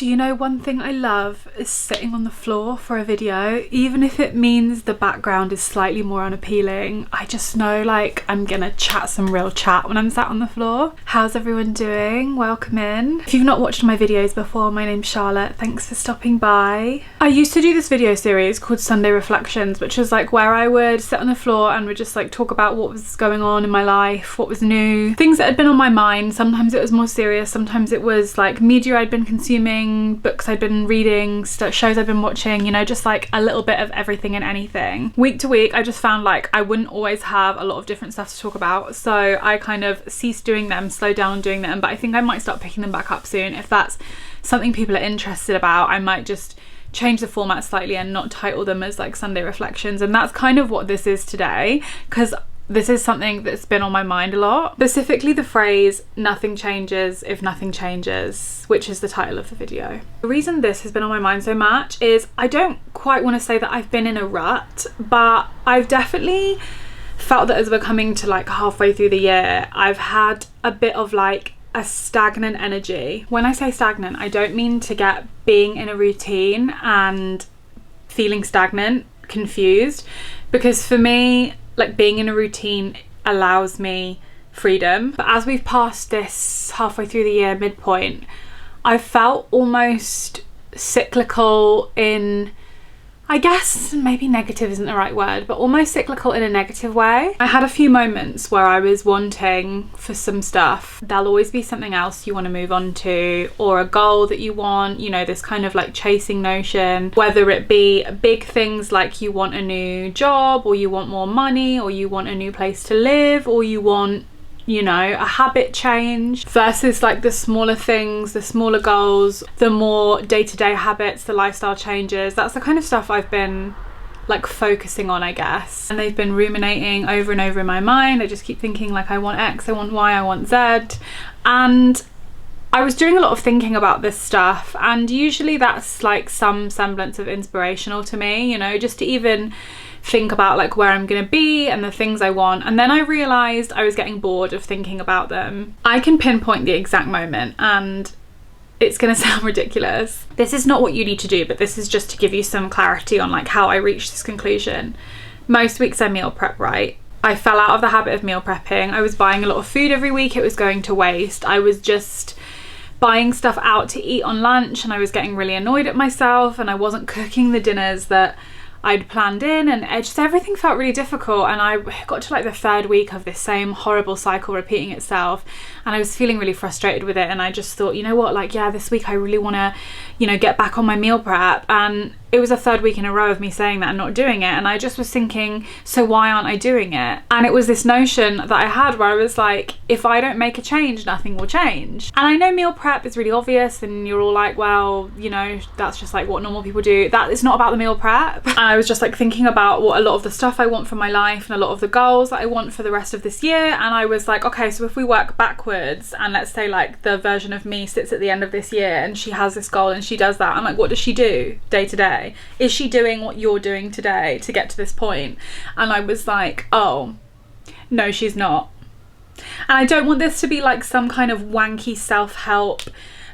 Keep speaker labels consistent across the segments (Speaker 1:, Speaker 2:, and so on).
Speaker 1: Do you know one thing I love is sitting on the floor for a video, even if it means the background is slightly more unappealing. I just know like I'm gonna chat some real chat when I'm sat on the floor. How's everyone doing? Welcome in. If you've not watched my videos before, my name's Charlotte. Thanks for stopping by. I used to do this video series called Sunday Reflections, which was like where I would sit on the floor and would just like talk about what was going on in my life, what was new, things that had been on my mind. Sometimes it was more serious, sometimes it was like media I'd been consuming, books I'd been reading, shows I'd been watching, you know, just like a little bit of everything and anything. Week to week, I just found like I wouldn't always have a lot of different stuff to talk about, so I kind of ceased doing them, slowed down on doing them, but I think I might start picking them back up soon. If that's something people are interested about, I might just change the format slightly and not title them as like Sunday Reflections, and that's kind of what this is today, because this is something that's been on my mind a lot. Specifically the phrase, nothing changes if nothing changes, which is the title of the video. The reason this has been on my mind so much is I don't quite want to say that I've been in a rut, but I've definitely felt that as we're coming to like halfway through the year, I've had a bit of like a stagnant energy. When I say stagnant, I don't mean to get being in a routine and feeling stagnant confused, because for me, like being in a routine allows me freedom. But as we've passed this halfway through the year midpoint, I felt almost cyclical in, I guess maybe negative isn't the right word, but almost cyclical in a negative way. I had a few moments where I was wanting for some stuff. There'll always be something else you want to move on to, or a goal that you want, you know, this kind of like chasing notion, whether it be big things like you want a new job, or you want more money, or you want a new place to live, or you want, you know, a habit change, versus like the smaller things, the smaller goals, the more day-to-day habits, the lifestyle changes. That's the kind of stuff I've been like focusing on, I guess, and they've been ruminating over and over in my mind. I just keep thinking like I want X, I want Y, I want Z, and I was doing a lot of thinking about this stuff, and usually that's like some semblance of inspirational to me, you know, just to even think about like where I'm gonna be and the things I want. And then I realized I was getting bored of thinking about them. I can pinpoint the exact moment, and it's gonna sound ridiculous. This is not what you need to do, but this is just to give you some clarity on like how I reached this conclusion. Most weeks I meal prep, right? I fell out of the habit of meal prepping. I was buying a lot of food every week. It was going to waste. I was just buying stuff out to eat on lunch, and I was getting really annoyed at myself, and I wasn't cooking the dinners that I'd planned in, and just everything felt really difficult. And I got to like the third week of this same horrible cycle repeating itself, and I was feeling really frustrated with it. And I just thought, you know what, like, yeah, this week I really want to, you know, get back on my meal prep. And it was a third week in a row of me saying that and not doing it, and I just was thinking, so why aren't I doing it? And it was this notion that I had where I was like, if I don't make a change, nothing will change. And I know meal prep is really obvious, and you're all like, well, you know, that's just like what normal people do. That is not about the meal prep. And I was just like thinking about what a lot of the stuff I want from my life and a lot of the goals that I want for the rest of this year, and I was like, okay, so if we work backwards, and let's say like the version of me sits at the end of this year and she has this goal and she does that, I'm like, what does she do day to day? Is she doing what you're doing today to get to this point? And I was like, oh no, she's not. And I don't want this to be like some kind of wanky self-help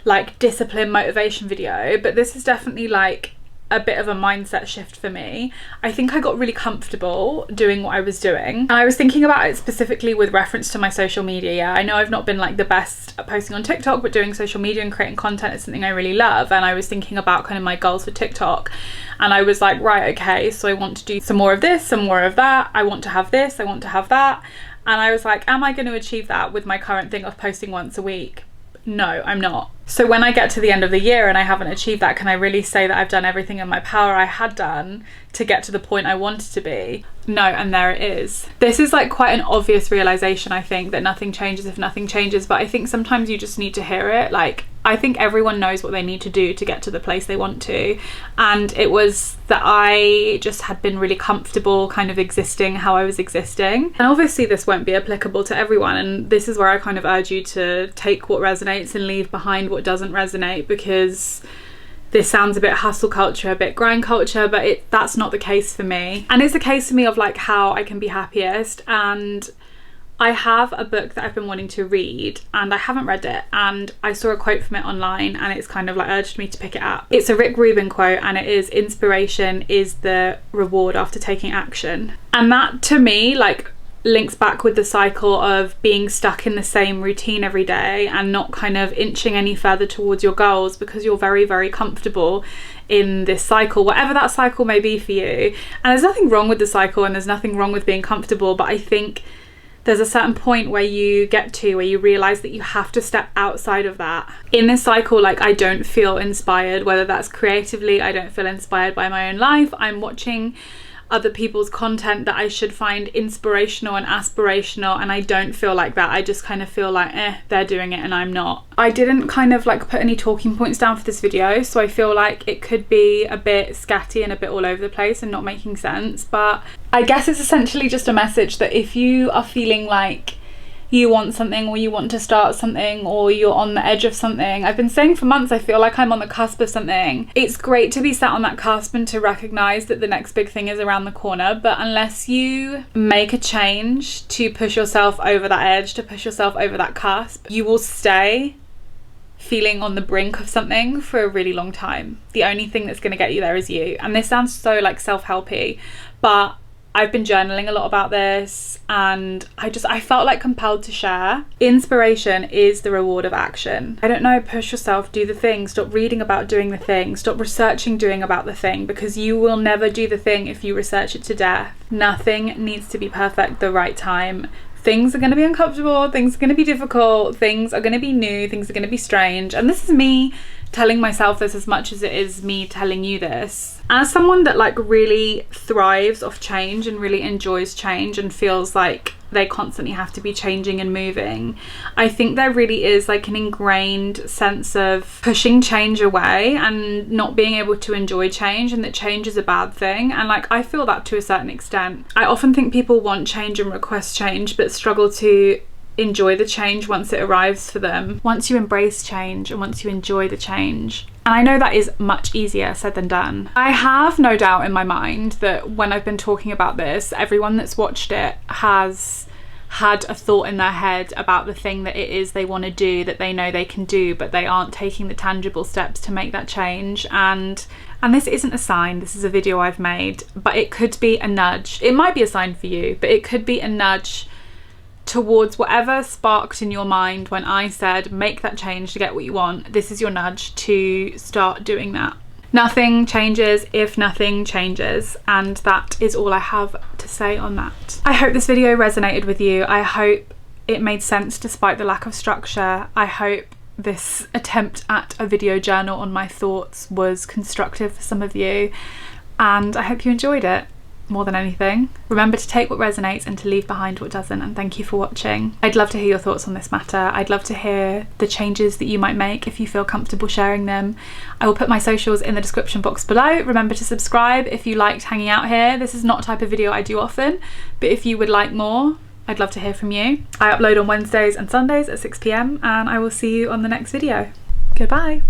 Speaker 1: like discipline motivation video, but this is definitely like a bit of a mindset shift for me. I think I got really comfortable doing what I was doing, and I was thinking about it specifically with reference to my social media. Yeah, I know I've not been like the best at posting on TikTok, but doing social media and creating content is something I really love. And I was thinking about kind of my goals for TikTok, and I was like, right, okay, so I want to do some more of this, some more of that, I want to have this, I want to have that. And I was like, am I going to achieve that with my current thing of posting once a week? No, I'm not. So when I get to the end of the year and I haven't achieved that, can I really say that I've done everything in my power I had done to get to the point I wanted to be? No, and there it is. This is like quite an obvious realization, I think, that nothing changes if nothing changes, but I think sometimes you just need to hear it. Like, I think everyone knows what they need to do to get to the place they want to, and it was that I just had been really comfortable kind of existing how I was existing. And obviously this won't be applicable to everyone, and this is where I kind of urge you to take what resonates and leave behind what doesn't resonate, because this sounds a bit hustle culture, a bit grind culture, but that's not the case for me. And it's a case for me of like how I can be happiest. And I have a book that I've been wanting to read and I haven't read it, and I saw a quote from it online and it's kind of like urged me to pick it up. It's a Rick Rubin quote and it is, "Inspiration is the reward after taking action." And that to me like links back with the cycle of being stuck in the same routine every day and not kind of inching any further towards your goals because you're very, very comfortable in this cycle, whatever that cycle may be for you. And there's nothing wrong with the cycle and there's nothing wrong with being comfortable, but I think there's a certain point where you get to where you realize that you have to step outside of that. In this cycle, like, I don't feel inspired, whether that's creatively, I don't feel inspired by my own life. I'm watching other people's content that I should find inspirational and aspirational, and I don't feel like that. I just kind of feel like they're doing it and I'm not. I didn't kind of like put any talking points down for this video, so I feel like it could be a bit scatty and a bit all over the place and not making sense, but I guess it's essentially just a message that if you are feeling like you want something or you want to start something or you're on the edge of something, I've been saying for months I feel like I'm on the cusp of something. It's great to be sat on that cusp and to recognize that the next big thing is around the corner, but unless you make a change to push yourself over that edge, to push yourself over that cusp, you will stay feeling on the brink of something for a really long time. The only thing that's going to get you there is you. And this sounds so like self-helpy, but I've been journaling a lot about this and I felt like compelled to share. Inspiration is the reward of action. I don't know, push yourself, do the thing, stop reading about doing the thing, stop researching doing about the thing, because you will never do the thing if you research it to death. Nothing needs to be perfect the right time. Things are going to be uncomfortable, things are going to be difficult, things are going to be new, things are going to be strange. And this is me telling myself this as much as it is me telling you this. As someone that like really thrives off change and really enjoys change and feels like they constantly have to be changing and moving, I think there really is like an ingrained sense of pushing change away and not being able to enjoy change, and that change is a bad thing. And like I feel that to a certain extent. I often think people want change and request change but struggle to enjoy the change once it arrives for them. Once you embrace change and once you enjoy the change, and I know that is much easier said than done. I have no doubt in my mind that when I've been talking about this, everyone that's watched it has had a thought in their head about the thing that it is they want to do, that they know they can do, but they aren't taking the tangible steps to make that change. And this isn't a sign, this is a video I've made, but it could be a nudge. It might be a sign for you, but it could be a nudge towards whatever sparked in your mind when I said make that change to get what you want. This is your nudge to start doing that. Nothing changes if nothing changes, and that is all I have to say on that. I hope this video resonated with you. I hope it made sense despite the lack of structure. I hope this attempt at a video journal on my thoughts was constructive for some of you, and I hope you enjoyed it. More than anything, remember to take what resonates and to leave behind what doesn't, and thank you for watching. I'd love to hear your thoughts on this matter. I'd love to hear the changes that you might make if you feel comfortable sharing them. I will put my socials in the description box below. Remember to subscribe if you liked hanging out here. This is not a type of video I do often, but if you would like more, I'd love to hear from you. I upload on Wednesdays and Sundays at 6 PM, and I will see you on the next video. Goodbye.